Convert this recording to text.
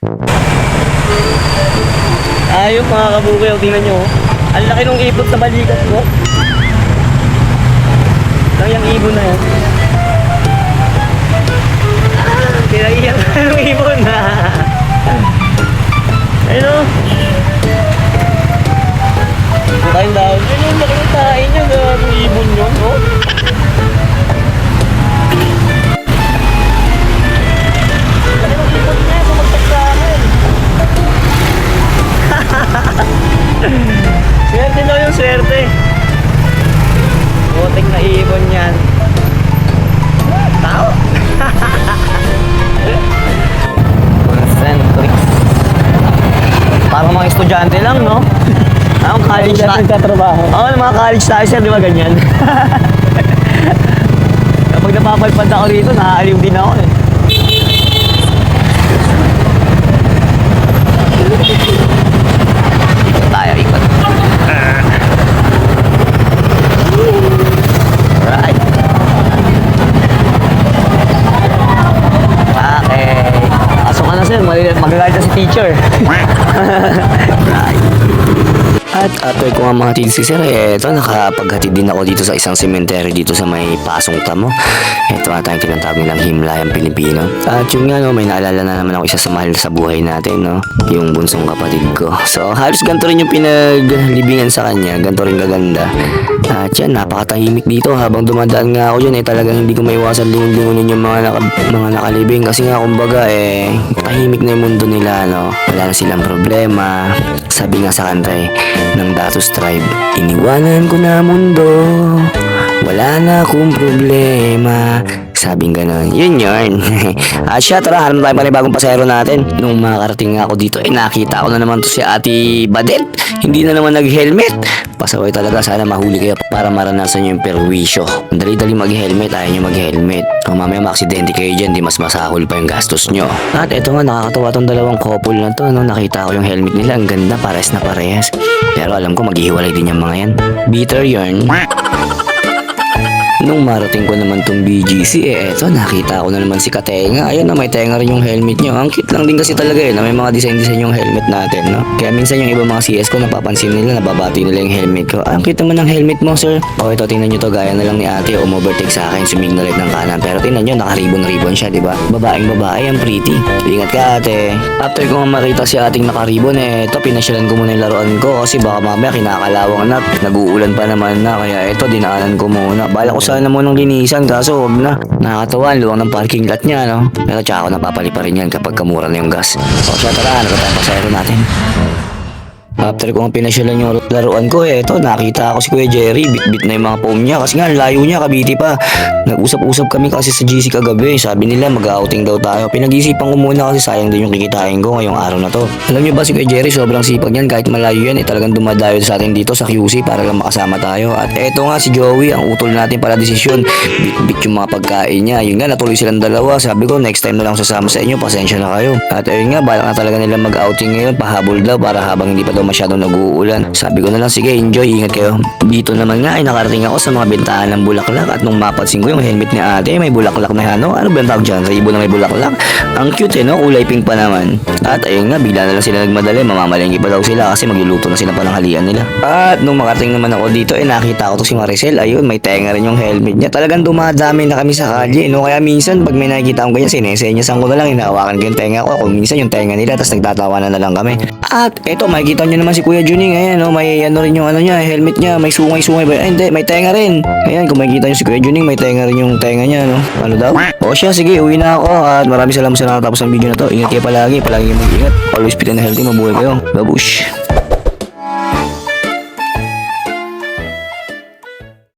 Ayun mga kabukiw, tingnan nyo. Ang laki nung ipot sa balikat ko. Lang yung ibon na yan. Pinaiyak na ng ibon na. Ayun o. Kain daw. Ayun, laki ng kain nyo. Yung ibon nyo, no? Laki ng ibon niya. Bumagsak sa akin. Swerte daw yung swerte. Butik na ibon yan. Tao? Mga centrics. Parang mga estudyante lang, no? Anong college tayo? Nagtatrabaho. Oo, mga college tayo sir, di ba ganyan? Kapag napapalpad ako dito, naaaliw din ako eh. Ikot tayo, ikot. Alright. Okay. Pasok ka na sir, magagalit na si teacher. Right. At after ko nga mga tidsi sir, eto nakapaghatid din ako dito sa isang cemetery dito sa may Pasong Tamo. Ito nga tayong tinatawag nilang Himlayang Pilipino. At yun nga no, may naalala na naman ako isa sa mahal sa buhay natin no, yung bunsong kapatid ko. So halos ganito rin yung pinaglibingan sa kanya, ganito rin kaganda. At yan, napakatahimik dito habang dumadaan nga ako dyan talagang hindi ko maiwasan lingon-lingonin yung mga nakalibing kasi nga kumbaga tahimik na yung mundo nila no. Wala na silang problema. Sabi nga sa kanta ng Datos Tribe, iniwanan ko na mundo, wala na akong problema. Sabing ganon. Yun. At siya, tara, hanap tayo pa rin bagong pasahero natin. Nung makakarating nga ako dito, nakita ko na naman to si Ate Badet. Hindi na naman nag-helmet. Pasaway talaga, sana mahuli kayo para maranasan nyo yung perwisyo. Dali-dali mag-helmet, ayaw nyo mag-helmet. Kung mamaya maaksidente kayo dyan, di mas masahol pa yung gastos nyo. At eto nga, nakakatawa tong dalawang couple na to. No? Nakita ko yung helmet nila, ang ganda, pares na pares. Pero alam ko, maghihiwalay din yung mga yan. Bitter yarn. Nung marating ko naman tong BGC, eto, nakita ko na naman si Katenga. Ayun na, may tenga rin yung helmet nyo. Ang cute lang din kasi talaga na may mga design-design yung helmet natin, no? Kaya minsan yung iba mga CS ko, napapansin nila, nababati nila yung helmet ko. Ang cute naman ng helmet mo, sir. O ito, tingnan nyo to, gaya na lang ni ate, umovertake sa akin, sumignal ng kanan. Pero tingnan nyo, naka-ribbon-ribbon siya, di ba? Babaeng babae, ang pretty. Ingat ka, ate. After ko makita si ating naka-ribbon, eto, pinasyalan ko muna yung laruan ko kasi baka mamaya kinakalawang na, nag-uulan pa naman na. Kaya eto, dinaanan ko muna. Bala ko sana mo nung linisan kaso wag na. Nakakatawa, luwang ng parking lot niya, no? Pero tsaka ako napapali pa rin yan kapag kamura na yung gas. O siya, tara, ano ba tayong pasayro natin? After kong pinasyalan yung laruan ko, eto, nakita ako si Kuya Jerry, bit-bit na yung mga foam niya kasi nga, layo niya, Cavite pa. Nag-usap-usap kami kasi sa GC kagabi, sabi nila mag-outing daw tayo. Pinag-isipan ko muna kasi sayang din yung kikitain ko ngayong araw na to. Alam niyo ba si Kuya Jerry, sobrang sipag niyan, kahit malayo yan, talagang dumadayo sa atin dito sa QC para lang makasama tayo. At eto nga si Joey, ang utol natin para desisyon, bit-bit yung mga pagkain niya. Yun nga, natuloy silang dalawa, sabi ko next time na lang sasama sa inyo, pasensya na kayo. At ayun nga, balak na talaga nila mag-outing ngayon, pahabol daw para habang hindi pa daw masyadong nag-uulan. Sabi ko na lang, sige, enjoy, ingat kayo. Dito naman nga ay nakarating ako sa mga bentahan ng bulaklak at nung mapansin ko yung helmet ni ate, may bulaklak na ano ba yung tawag dyan? Sa ibon na may bulaklak. Ang cute no? Kulay pink pa naman. At ayun nga, bigla na lang sila nagmadali, mamamalengke pa daw sila kasi magluluto na sila pananghalian nila. At nung makarating naman ako dito, nakita ko to si Maricel, ayun, may tenga rin yung helmet niya. Talagang dumadami na kami sa kalye, no? Kaya minsan, pag may nakikita akong ganyan, sinesenyasan ko na lang, hinahawakan ko yung tenga ko. Kung minsan yung tenga nila, tapos nagtatawanan na lang kami. At eto, makikita nyo naman si Kuya Juning, ayan, no? May ano rin yung ano niya, helmet niya, may sungay-sungay ba? Ay, hindi, may tenga rin. Ayan, kung makikita nyo si Kuya Juning, may tenga rin yung tenga niya, no? Ano daw? O siya, sige, uwi na ako. At maraming salamat sa nakatapos ng video na to. Ingat kayo palagi, palagi mag-ingat. Always fit and healthy, mabuhay kayo. Babush!